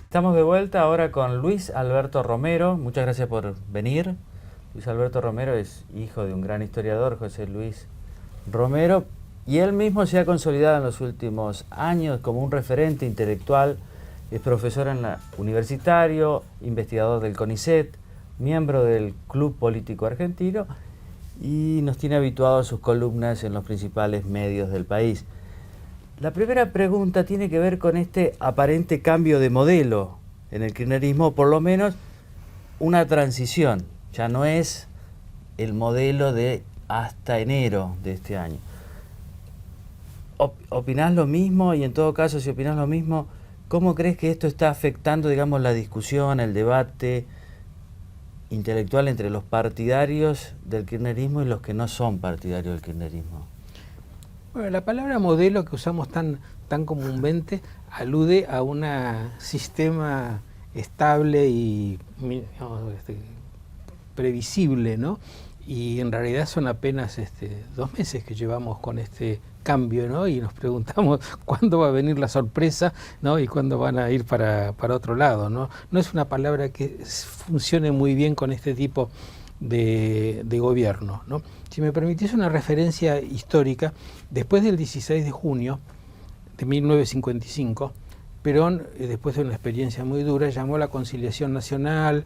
Estamos de vuelta ahora con Luis Alberto Romero. Muchas gracias por venir. Luis Alberto Romero es hijo de un gran historiador, José Luis Romero, y él mismo se ha consolidado en los últimos años como un referente intelectual. Es profesor universitario, investigador del CONICET, miembro del Club Político Argentino y nos tiene habituados a sus columnas en los principales medios del país. La primera pregunta tiene que ver con este aparente cambio de modelo en el kirchnerismo, por lo menos una transición. Ya no es el modelo de hasta enero de este año. ¿Opinás lo mismo? Y en todo caso, si opinás lo mismo, ¿cómo crees que esto está afectando, digamos, la discusión, el debate intelectual entre los partidarios del kirchnerismo y los que no son partidarios del kirchnerismo? Bueno, la palabra modelo que usamos tan comúnmente alude a un sistema estable y previsible, ¿no? Y en realidad son apenas 2 meses que llevamos con este cambio, ¿no? Y nos preguntamos cuándo va a venir la sorpresa, ¿no? Y cuándo van a ir para otro lado, ¿no? No es una palabra que funcione muy bien con este tipo de gobierno, ¿no? Si me permitís una referencia histórica, después del 16 de junio de 1955, Perón, después de una experiencia muy dura, llamó a la conciliación nacional,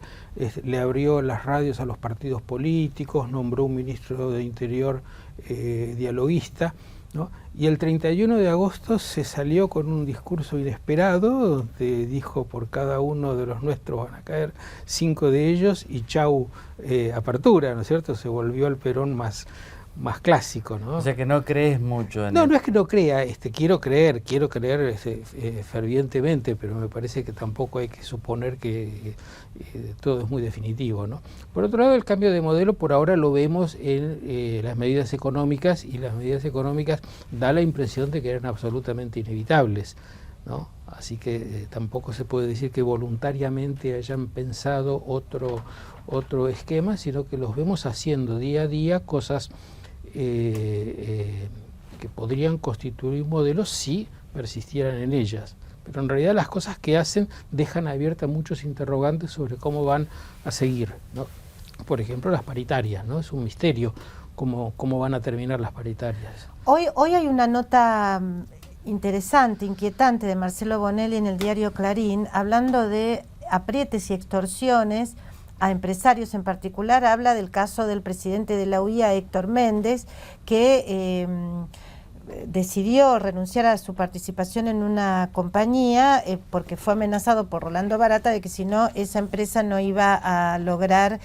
le abrió las radios a los partidos políticos, nombró un ministro de Interior dialoguista, ¿no? Y el 31 de agosto se salió con un discurso inesperado, donde dijo: por cada uno de los nuestros van a caer 5 de ellos y chau apertura, ¿no es cierto? Se volvió al Perón más clásico, ¿no? O sea que no crees mucho en No, no es que no crea, quiero creer fervientemente, pero me parece que tampoco hay que suponer que todo es muy definitivo, ¿no? Por otro lado, el cambio de modelo por ahora lo vemos en las medidas económicas, y las medidas económicas da la impresión de que eran absolutamente inevitables, ¿no? Así que tampoco se puede decir que voluntariamente hayan pensado otro esquema, sino que los vemos haciendo día a día cosas que podrían constituir modelos si persistieran en ellas. Pero en realidad las cosas que hacen dejan abiertas muchos interrogantes sobre cómo van a seguir, ¿no? Por ejemplo, las paritarias, ¿no? Es un misterio cómo van a terminar las paritarias. Hoy hay una nota interesante, inquietante de Marcelo Bonelli en el diario Clarín, hablando de aprietes y extorsiones a empresarios. En particular habla del caso del presidente de la UIA, Héctor Méndez, que decidió renunciar a su participación en una compañía porque fue amenazado por Rolando Barata de que si no, esa empresa no iba a lograr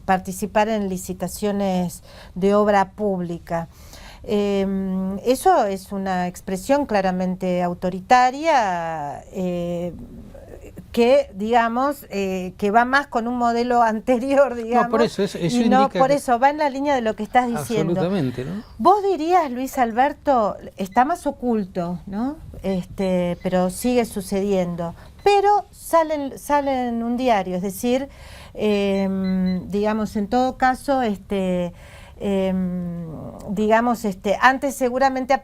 participar en licitaciones de obra pública. Eso es una expresión claramente autoritaria, que digamos que va más con un modelo anterior, digamos. No, por eso, eso y no, por eso va en la línea de lo que estás diciendo. Absolutamente, ¿no? Vos dirías, Luis Alberto, está más oculto, ¿no? Pero sigue sucediendo. Pero sale en un diario, es decir, digamos, en todo caso, digamos, antes seguramente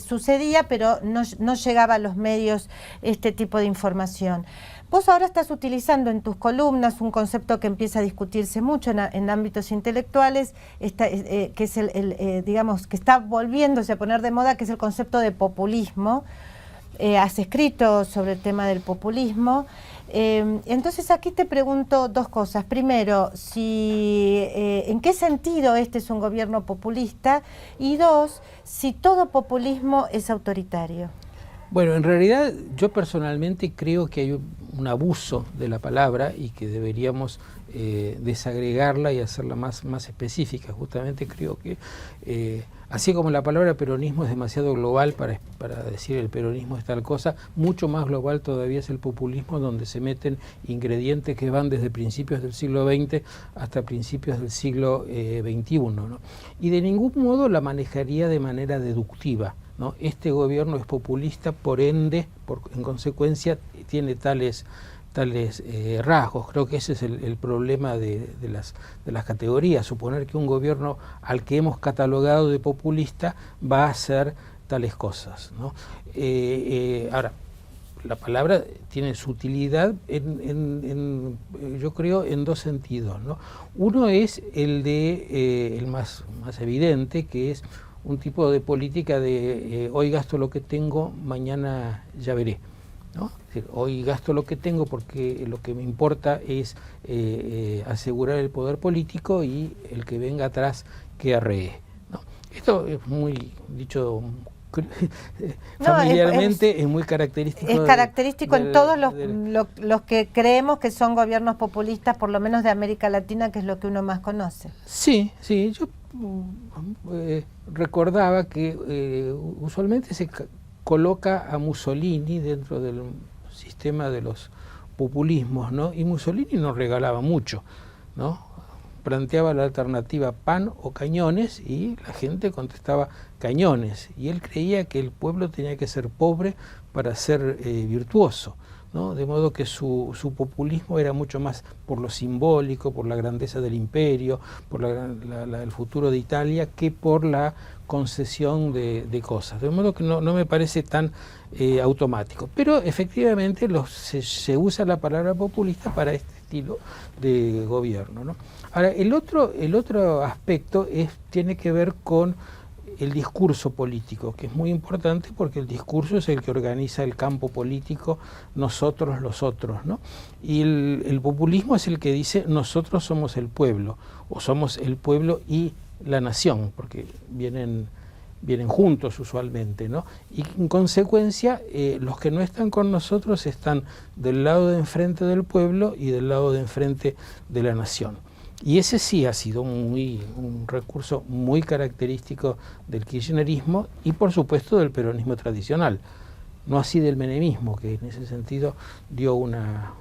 sucedía, pero no llegaba a los medios este tipo de información. Vos ahora estás utilizando en tus columnas un concepto que empieza a discutirse mucho en ámbitos intelectuales, que es digamos, que está volviéndose a poner de moda, que es el concepto de populismo. Has escrito sobre el tema del populismo. Entonces aquí te pregunto 2 cosas. Primero, ¿en qué sentido este es un gobierno populista? Y 2, si todo populismo es autoritario. Bueno, en realidad yo personalmente creo que hay un abuso de la palabra y que deberíamos desagregarla y hacerla más específica. Justamente creo que así como la palabra peronismo es demasiado global para decir el peronismo es tal cosa, mucho más global todavía es el populismo, donde se meten ingredientes que van desde principios del siglo XX hasta principios del siglo XXI, ¿no? Y de ningún modo la manejaría de manera deductiva, ¿no? Este gobierno es populista, por ende, en consecuencia, tiene tales rasgos. Creo que ese es el problema de las categorías, suponer que un gobierno al que hemos catalogado de populista va a hacer tales cosas, ¿no? Ahora, la palabra tiene su utilidad yo creo en dos sentidos, ¿no? Uno es el de el más evidente, que es un tipo de política de hoy gasto lo que tengo, mañana ya veré, ¿no? Es decir, hoy gasto lo que tengo porque lo que me importa es asegurar el poder político y el que venga atrás que arree, ¿no? Esto es muy dicho familiarmente, es muy característico. Es característico en todos los que creemos que son gobiernos populistas, por lo menos de América Latina, que es lo que uno más conoce. Sí, sí, yo recordaba que usualmente se coloca a Mussolini dentro del sistema de los populismos, ¿no? Y Mussolini nos regalaba mucho, ¿no? Planteaba la alternativa pan o cañones y la gente contestaba cañones, y él creía que el pueblo tenía que ser pobre para ser virtuoso, ¿no? De modo que su populismo era mucho más por lo simbólico, por la grandeza del imperio, por el futuro de Italia, que por la concesión de cosas. De modo que no me parece tan automático. Pero efectivamente se usa la palabra populista para este estilo de gobierno, ¿no? Ahora, el otro aspecto tiene que ver con el discurso político, que es muy importante porque el discurso es el que organiza el campo político, nosotros los otros, ¿no? Y el populismo es el que dice nosotros somos el pueblo, o somos el pueblo y la nación, porque vienen juntos usualmente, ¿no? Y en consecuencia los que no están con nosotros están del lado de enfrente del pueblo y del lado de enfrente de la nación. Y ese sí ha sido un recurso muy característico del kirchnerismo y por supuesto del peronismo tradicional, no así del menemismo, que en ese sentido dio una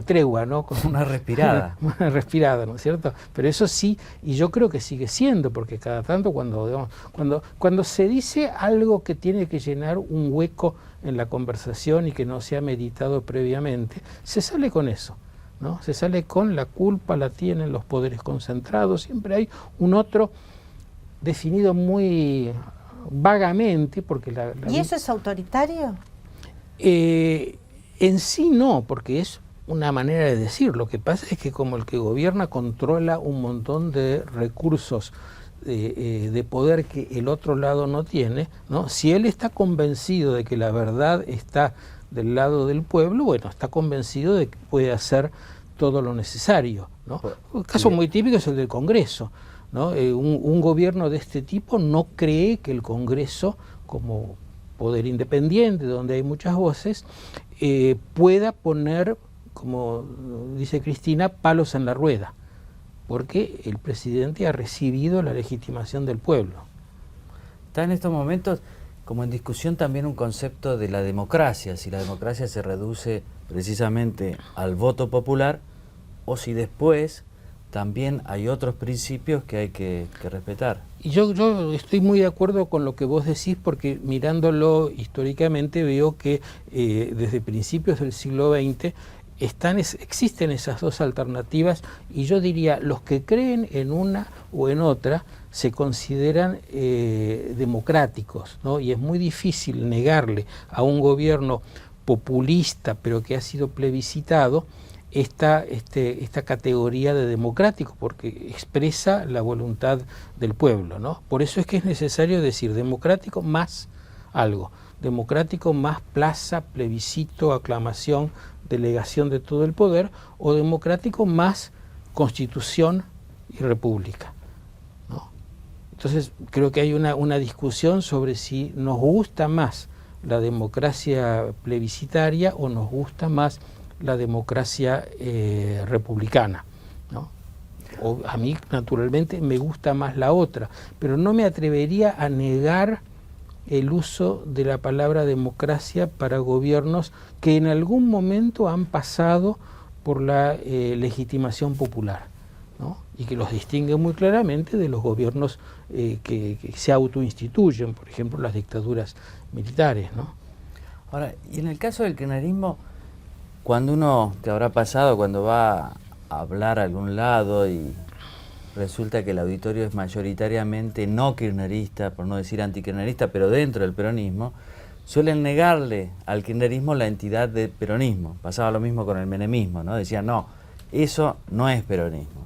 tregua, ¿no? Una respirada. Una respirada, ¿no es cierto? Pero eso sí, y yo creo que sigue siendo, porque cada tanto cuando se dice algo que tiene que llenar un hueco en la conversación y que no se ha meditado previamente, se sale con eso, ¿no? Se sale con la culpa, la tienen los poderes concentrados, siempre hay un otro definido muy vagamente, porque ¿Y eso es autoritario? En sí no, porque es una manera de decir. Lo que pasa es que como el que gobierna controla un montón de recursos de poder que el otro lado no tiene, ¿no? Si él está convencido de que la verdad está del lado del pueblo, bueno, está convencido de que puede hacer todo lo necesario, ¿no? Un caso muy típico es el del Congreso, ¿no? Un gobierno de este tipo no cree que el Congreso, como poder independiente, donde hay muchas voces, pueda poner, como dice Cristina, palos en la rueda, porque el presidente ha recibido la legitimación del pueblo. Está en estos momentos como en discusión también un concepto de la democracia, si la democracia se reduce precisamente al voto popular o si después también hay otros principios que hay que respetar. Y yo estoy muy de acuerdo con lo que vos decís, porque mirándolo históricamente veo que desde principios del siglo XX existen esas dos alternativas, y yo diría, los que creen en una o en otra se consideran democráticos, ¿no? Y es muy difícil negarle a un gobierno populista, pero que ha sido plebiscitado, esta categoría de democrático, porque expresa la voluntad del pueblo, ¿no? Por eso es que es necesario decir democrático más algo, democrático más plaza, plebiscito, aclamación, delegación de todo el poder, o democrático más constitución y república, ¿no? Entonces creo que hay una discusión sobre si nos gusta más la democracia plebiscitaria o nos gusta más la democracia republicana, ¿no? O a mí naturalmente me gusta más la otra, pero no me atrevería a negar el uso de la palabra democracia para gobiernos que en algún momento han pasado por la legitimación popular, ¿no? Y que los distingue muy claramente de los gobiernos que se autoinstituyen, por ejemplo las dictaduras militares, ¿no? Ahora, y en el caso del kirchnerismo, cuando uno, te habrá pasado, cuando va a hablar a algún lado y resulta que el auditorio es mayoritariamente no kirchnerista, por no decir antikirchnerista, pero dentro del peronismo, suelen negarle al kirchnerismo la entidad de peronismo. Pasaba lo mismo con el menemismo, ¿no? Decían, no, eso no es peronismo.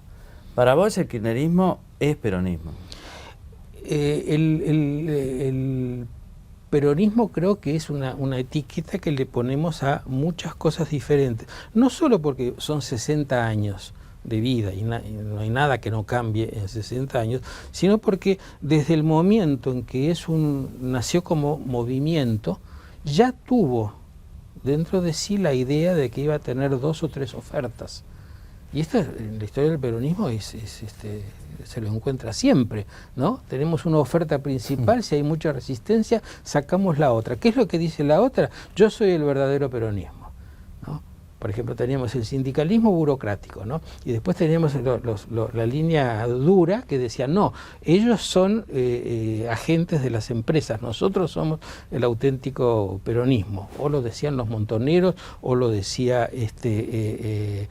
Para vos el kirchnerismo es peronismo. El peronismo creo que es una etiqueta que le ponemos a muchas cosas diferentes. No solo porque son 60 años de vida y no hay nada que no cambie en 60 años, sino porque desde el momento en que nació como movimiento, ya tuvo dentro de sí la idea de que iba a tener 2 o 3 ofertas. Y esto en la historia del peronismo se lo encuentra siempre, ¿no? Tenemos una oferta principal, si hay mucha resistencia, sacamos la otra. ¿Qué es lo que dice la otra? Yo soy el verdadero peronismo, ¿no? Por ejemplo, teníamos el sindicalismo burocrático, ¿no? Y después teníamos la línea dura que decía, no, ellos son agentes de las empresas, nosotros somos el auténtico peronismo. O lo decían los montoneros, o lo decía la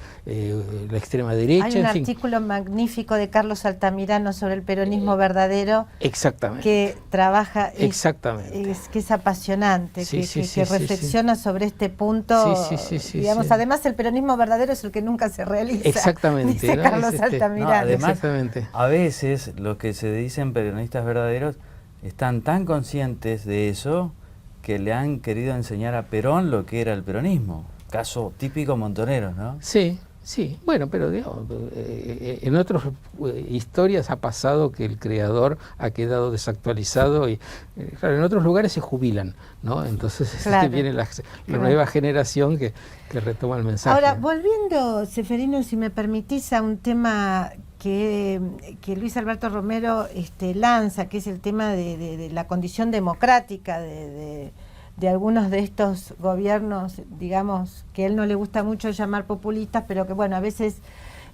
extrema derecha. Hay un artículo magnífico de Carlos Altamirano sobre el peronismo verdadero. Exactamente. Que trabaja, exactamente. Que es apasionante, sí, que reflexiona sobre este punto. Digamos, además el peronismo verdadero es el que nunca se realiza. Exactamente. Dice ¿no? Carlos Altamirano. No, además, exactamente. A veces los que se dicen peronistas verdaderos están tan conscientes de eso que le han querido enseñar a Perón lo que era el peronismo. Caso típico montonero, ¿no? Sí. Sí, bueno, pero digamos, en otras historias ha pasado que el creador ha quedado desactualizado y claro, en otros lugares se jubilan, ¿no? Entonces claro, viene la nueva generación que retoma el mensaje. Ahora, volviendo, Ceferino, si me permitís, a un tema que Luis Alberto Romero lanza, que es el tema de la condición democrática de algunos de estos gobiernos, digamos, que a él no le gusta mucho llamar populistas, pero que bueno, a veces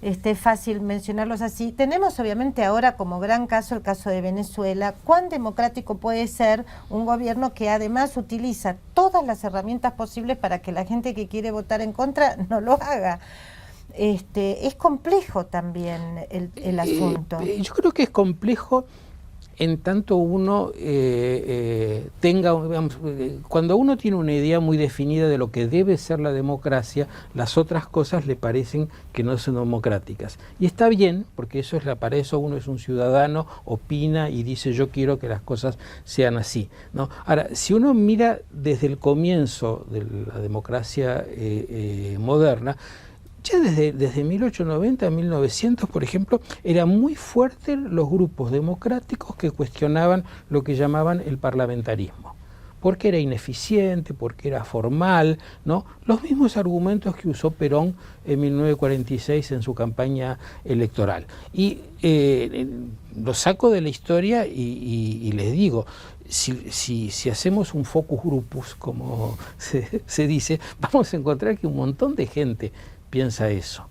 es fácil mencionarlos así. Tenemos obviamente ahora como gran caso el caso de Venezuela. ¿Cuán democrático puede ser un gobierno que además utiliza todas las herramientas posibles para que la gente que quiere votar en contra no lo haga? Es complejo también el asunto. Yo creo que es complejo en tanto uno tenga, digamos, cuando uno tiene una idea muy definida de lo que debe ser la democracia, las otras cosas le parecen que no son democráticas. Y está bien, porque para eso uno es un ciudadano, opina y dice yo quiero que las cosas sean así, ¿no? Ahora, si uno mira desde el comienzo de la democracia moderna, ya desde 1890 a 1900, por ejemplo, eran muy fuertes los grupos democráticos que cuestionaban lo que llamaban el parlamentarismo, porque era ineficiente, porque era formal, ¿no? Los mismos argumentos que usó Perón en 1946 en su campaña electoral. Y lo saco de la historia y les digo, si hacemos un focus grupus, como se dice, vamos a encontrar que un montón de gente piensa eso,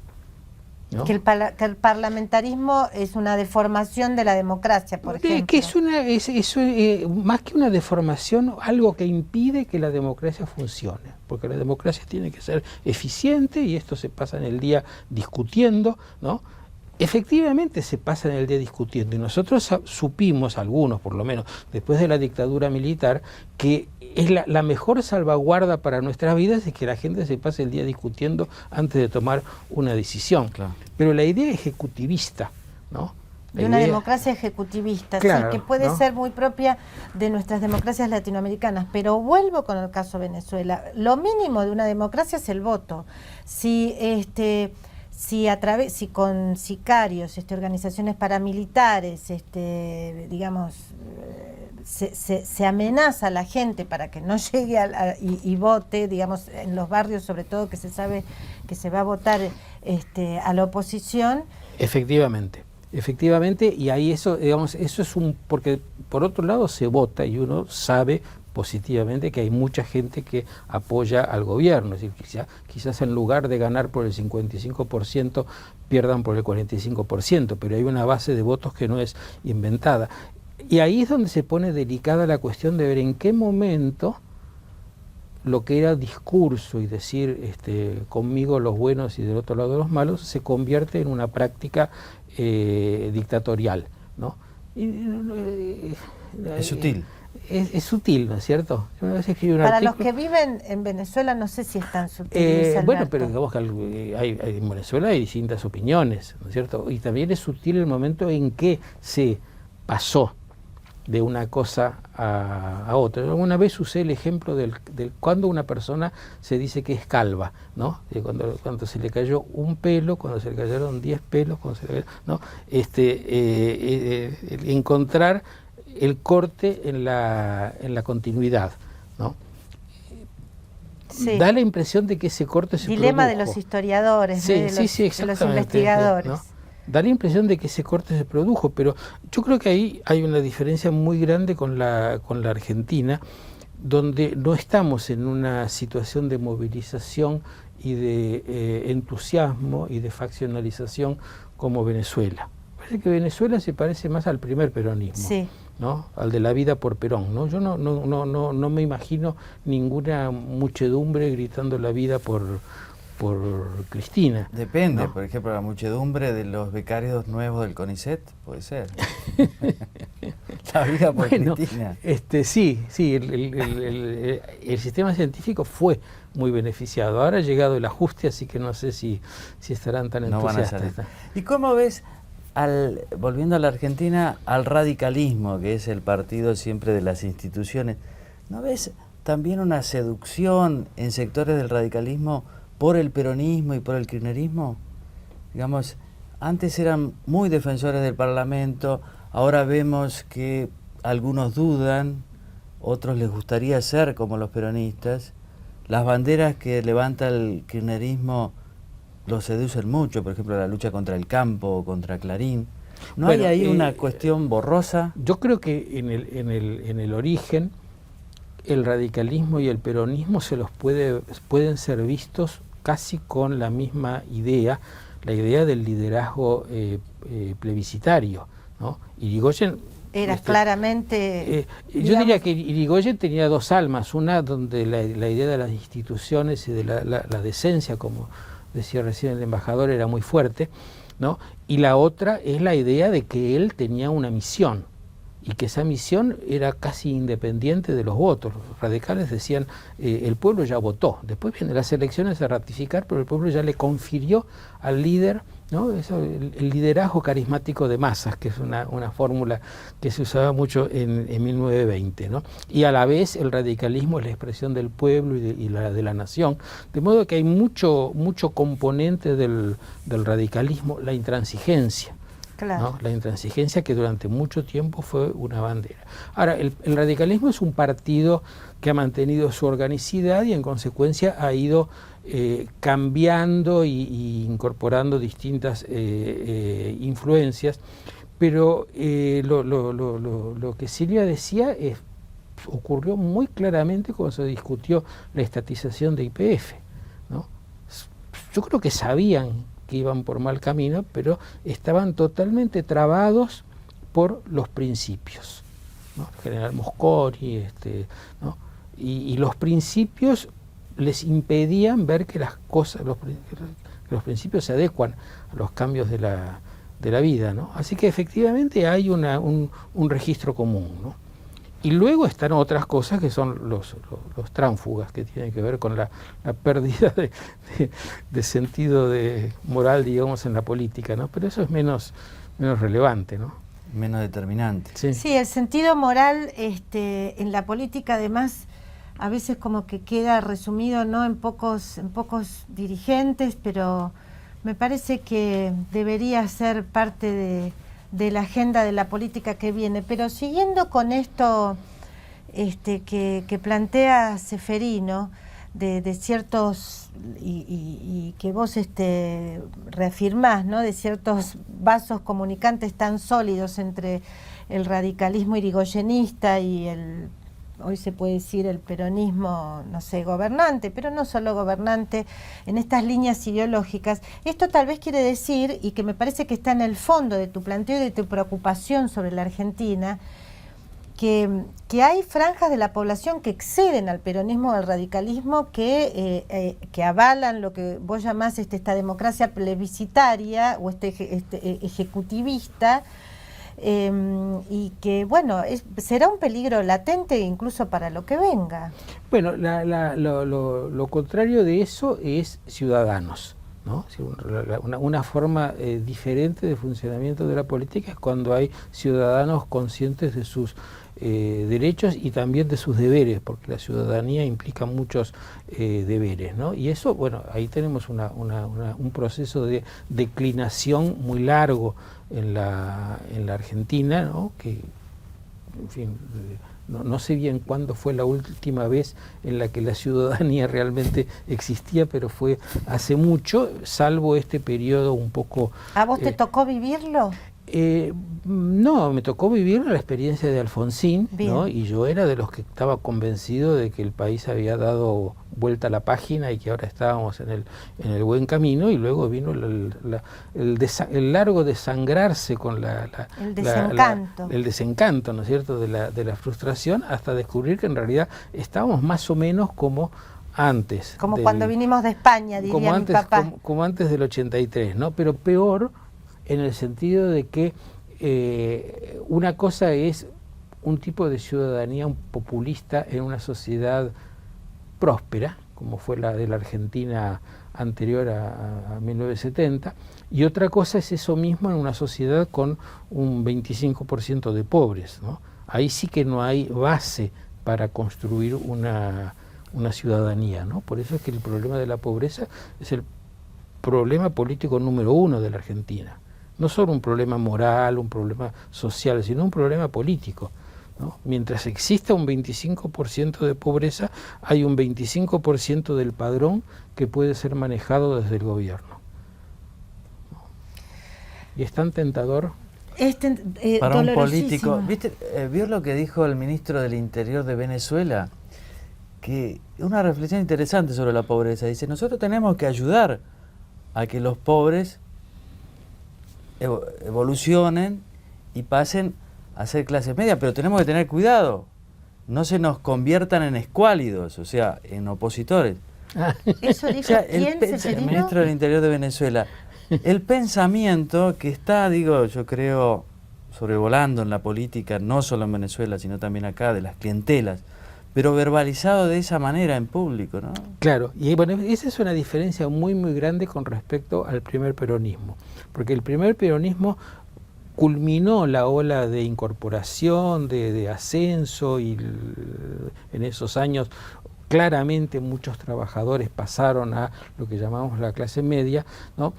¿no? Que el parlamentarismo es una deformación de la democracia, por ejemplo. Que es más que una deformación, algo que impide que la democracia funcione, porque la democracia tiene que ser eficiente y esto se pasa en el día discutiendo, ¿no? Efectivamente se pasa en el día discutiendo y nosotros supimos, algunos por lo menos, después de la dictadura militar, que es la mejor salvaguarda para nuestras vidas es que la gente se pase el día discutiendo antes de tomar una decisión. Claro. Pero la idea ejecutivista, ¿no? De una democracia ejecutivista, claro, sí, que puede ¿no? ser muy propia de nuestras democracias latinoamericanas. Pero vuelvo con el caso Venezuela. Lo mínimo de una democracia es el voto. Si con sicarios, organizaciones paramilitares, digamos, se amenaza a la gente para que no llegue y vote, digamos, en los barrios sobre todo que se sabe que se va a votar a la oposición. Efectivamente, y ahí eso, digamos, eso es porque por otro lado se vota y uno sabe positivamente que hay mucha gente que apoya al gobierno, es decir, quizás en lugar de ganar por el 55% pierdan por el 45%, pero hay una base de votos que no es inventada. Y ahí es donde se pone delicada la cuestión de ver en qué momento lo que era discurso y decir conmigo los buenos y del otro lado los malos se convierte en una práctica dictatorial, ¿no? Es sutil. es sutil, ¿no es cierto? Una vez escribí un Para artículo, los que viven en Venezuela no sé si es tan sutil, Luis Alberto. bueno, pero digamos que en Venezuela hay distintas opiniones, ¿no es cierto? Y también es sutil el momento en que se pasó de una cosa a otra. Yo alguna vez usé el ejemplo del cuando una persona se dice que es calva, ¿no? Cuando se le cayó un pelo, cuando se le cayeron 10 pelos, cuando se le cayó, ¿no? Encontrar el corte en la continuidad, ¿no? Sí. Da la impresión de que ese corte se Dilema produjo. de los historiadores, Sí, de sí, los, sí, de los exactamente, investigadores. ¿no? Da la impresión de que ese corte se produjo, pero yo creo que ahí hay una diferencia muy grande con la Argentina, donde no estamos en una situación de movilización y de entusiasmo y de faccionalización como Venezuela. Parece que Venezuela se parece más al primer peronismo, Sí. ¿no? Al de la vida por Perón, ¿no? Yo no me imagino ninguna muchedumbre gritando la vida por Cristina. Depende, ¿no? por ejemplo, la muchedumbre de los becarios nuevos del CONICET, puede ser. La vida por Bueno, Cristina. Sí, el sistema científico fue muy beneficiado. Ahora ha llegado el ajuste, así que no sé si estarán tan No van a entusiastas. salir. ¿Y cómo ves, volviendo a la Argentina, al radicalismo, que es el partido siempre de las instituciones? ¿No ves también una seducción en sectores del radicalismo por el peronismo y por el kirchnerismo? Digamos, antes eran muy defensores del Parlamento, ahora vemos que algunos dudan, otros les gustaría ser como los peronistas. Las banderas que levanta el kirchnerismo los seducen mucho, por ejemplo, la lucha contra el campo o contra Clarín. ¿No Bueno, hay ahí una cuestión borrosa? Yo creo que en el origen el radicalismo y el peronismo pueden ser vistos casi con la misma idea, la idea del liderazgo plebiscitario, ¿no? Irigoyen Era claramente... yo diría que Irigoyen tenía dos almas, una donde la idea de las instituciones y de la decencia, como decía recién el embajador, era muy fuerte, ¿no? Y la otra es la idea de que él tenía una misión, y que esa misión era casi independiente de los votos. Los radicales decían, el pueblo ya votó, después vienen las elecciones a ratificar, pero el pueblo ya le confirió al líder, ¿no? Eso, el liderazgo carismático de masas, que es una fórmula que se usaba mucho en 1920, ¿no? Y a la vez el radicalismo es la expresión del pueblo y de la nación, de modo que hay mucho componente del radicalismo, la intransigencia. Claro. ¿no? La intransigencia, que durante mucho tiempo fue una bandera. Ahora, el radicalismo es un partido que ha mantenido su organicidad y en consecuencia ha ido cambiando y incorporando distintas influencias, pero lo que Silvia decía ocurrió muy claramente cuando se discutió la estatización de YPF, ¿no? Yo creo que sabían que iban por mal camino, pero estaban totalmente trabados por los principios, ¿no? El general Mosconi, ¿no? Y los principios les impedían ver que las cosas, que los principios se adecuan a los cambios de la vida, ¿no? Así que efectivamente hay un registro común, ¿no? Y luego están otras cosas que son los tránsfugas, que tienen que ver con la pérdida de sentido moral, digamos, en la política, ¿no? Pero eso es menos relevante, ¿no? Menos determinante. Sí, el sentido moral en la política, además, a veces como que queda resumido, ¿no?, en pocos dirigentes, pero me parece que debería ser parte de la agenda de la política que viene. Pero siguiendo con esto que plantea Ceferino, de ciertos, y que vos reafirmás, ¿no?, de ciertos vasos comunicantes tan sólidos entre el radicalismo irigoyenista y hoy se puede decir el peronismo, no sé, gobernante, pero no solo gobernante, en estas líneas ideológicas. Esto tal vez quiere decir, y que me parece que está en el fondo de tu planteo y de tu preocupación sobre la Argentina, que hay franjas de la población que exceden al peronismo o al radicalismo, que avalan lo que vos llamás esta democracia plebiscitaria o ejecutivista, y que, bueno, será un peligro latente incluso para lo que venga. Bueno, lo contrario de eso es Ciudadanos, ¿no? Una forma diferente de funcionamiento de la política es cuando hay ciudadanos conscientes de sus derechos y también de sus deberes, porque la ciudadanía implica muchos deberes, ¿no? Y eso, bueno, ahí tenemos un proceso de declinación muy largo en la Argentina, ¿no? Que, en fin, no sé bien cuándo fue la última vez en la que la ciudadanía realmente existía, pero fue hace mucho, salvo este periodo un poco... ¿A vos te tocó vivirlo? No, me tocó vivir la experiencia de Alfonsín, ¿no? Y yo era de los que estaba convencido de que el país había dado vuelta a la página y que ahora estábamos en el buen camino, y luego vino el largo desangrarse con el desencanto, ¿no es cierto?, de la frustración, hasta descubrir que en realidad estábamos más o menos como antes. Como cuando vinimos de España, diría mi papá. Como antes del 83, ¿no? Pero peor, en el sentido de que una cosa es un tipo de ciudadanía populista en una sociedad próspera, como fue la de la Argentina anterior a 1970, y otra cosa es eso mismo en una sociedad con un 25% de pobres, ¿no? Ahí sí que no hay base para construir una ciudadanía, ¿no? Por eso es que el problema de la pobreza es el problema político número 1 de la Argentina. No solo un problema moral, un problema social, sino un problema político, ¿no? Mientras exista un 25% de pobreza, hay un 25% del padrón que puede ser manejado desde el gobierno, ¿no? Y es tan tentador. Para un político. ¿Viste, vio lo que dijo el ministro del Interior de Venezuela? Que una reflexión interesante sobre la pobreza. Dice, nosotros tenemos que ayudar a que los pobres evolucionen y pasen a ser clase media, pero tenemos que tener cuidado, no se nos conviertan en escuálidos, o sea, en opositores. Eso dijo, o sea, ¿quién, el ministro del Interior de Venezuela. El pensamiento que está, digo, yo creo, sobrevolando en la política, no solo en Venezuela, sino también acá, de las clientelas, pero verbalizado de esa manera en público, ¿no? Claro, y bueno, esa es una diferencia muy muy grande con respecto al primer peronismo, porque el primer peronismo culminó la ola de incorporación, de ascenso, y en esos años claramente muchos trabajadores pasaron a lo que llamamos la clase media, ¿no?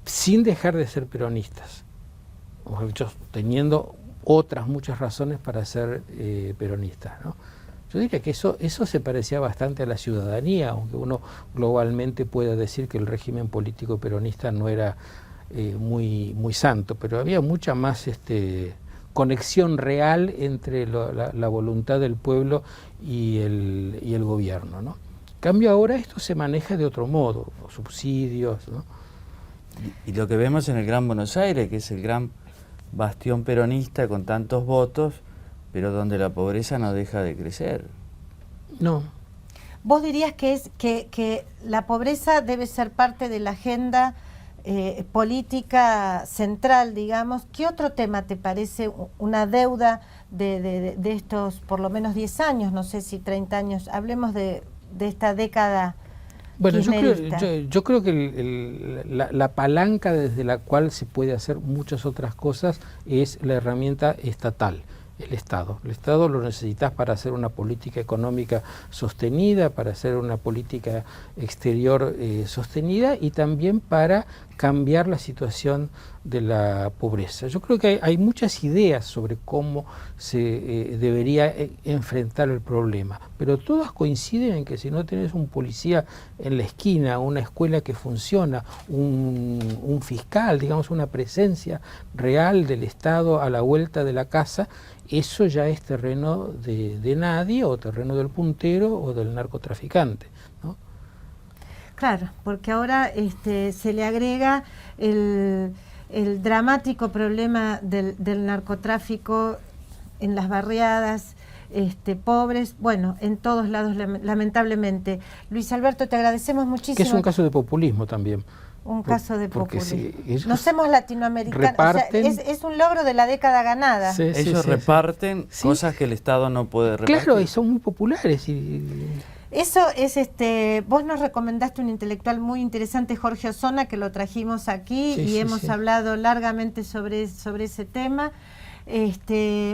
Sin dejar de ser peronistas, muchos teniendo otras muchas razones para ser peronistas, ¿no? Yo diría que eso se parecía bastante a la ciudadanía, aunque uno globalmente pueda decir que el régimen político peronista no era muy santo, pero había mucha más conexión real entre la voluntad del pueblo y el gobierno, ¿no? En cambio ahora esto se maneja de otro modo, subsidios, ¿no? Y lo que vemos en el Gran Buenos Aires, que es el gran bastión peronista con tantos votos, pero donde la pobreza no deja de crecer. No. ¿Vos dirías que la pobreza debe ser parte de la agenda política central, digamos? ¿Qué otro tema te parece una deuda de estos por lo menos 10 años, no sé si 30 años? Hablemos de esta década. Bueno, yo creo que la palanca desde la cual se puede hacer muchas otras cosas es la herramienta estatal, el Estado. El Estado lo necesitas para hacer una política económica sostenida, para hacer una política exterior sostenida, y también para cambiar la situación de la pobreza. Yo creo que hay muchas ideas sobre cómo se debería enfrentar el problema, pero todas coinciden en que si no tenés un policía en la esquina, una escuela que funciona, un fiscal, digamos, una presencia real del Estado a la vuelta de la casa, eso ya es terreno de nadie, o terreno del puntero o del narcotraficante, ¿no? Claro, porque ahora se le agrega el dramático problema del narcotráfico en las barriadas, pobres, bueno, en todos lados lamentablemente. Luis Alberto, te agradecemos muchísimo. Que es un caso de populismo también. Un caso de porque populismo. si ellos Nos hemos latinoamericanos. reparten- O sea, es un logro de la década ganada. Sí, sí, Ellos sí, reparten sí. cosas que el Estado no puede repartir. Claro, y son muy populares. Eso es, vos nos recomendaste un intelectual muy interesante, Jorge Osona, que lo trajimos aquí Sí, y sí, hemos sí. hablado largamente sobre ese tema.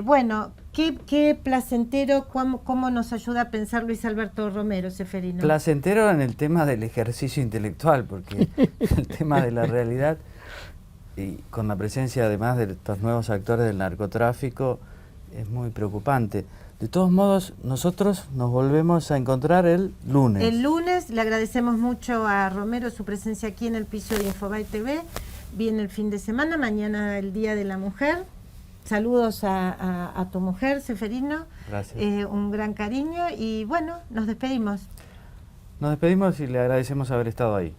Bueno, qué placentero, cómo nos ayuda a pensar Luis Alberto Romero, Ceferino. Placentero en el tema del ejercicio intelectual, porque el tema de la realidad, y con la presencia además de estos nuevos actores del narcotráfico, es muy preocupante. De todos modos, nosotros nos volvemos a encontrar el lunes. El lunes le agradecemos mucho a Romero su presencia aquí en el piso de Infobae TV. Viene el fin de semana, mañana el Día de la Mujer. Saludos a tu mujer, Ceferino. Gracias. Un gran cariño y bueno, nos despedimos. Nos despedimos y le agradecemos haber estado ahí.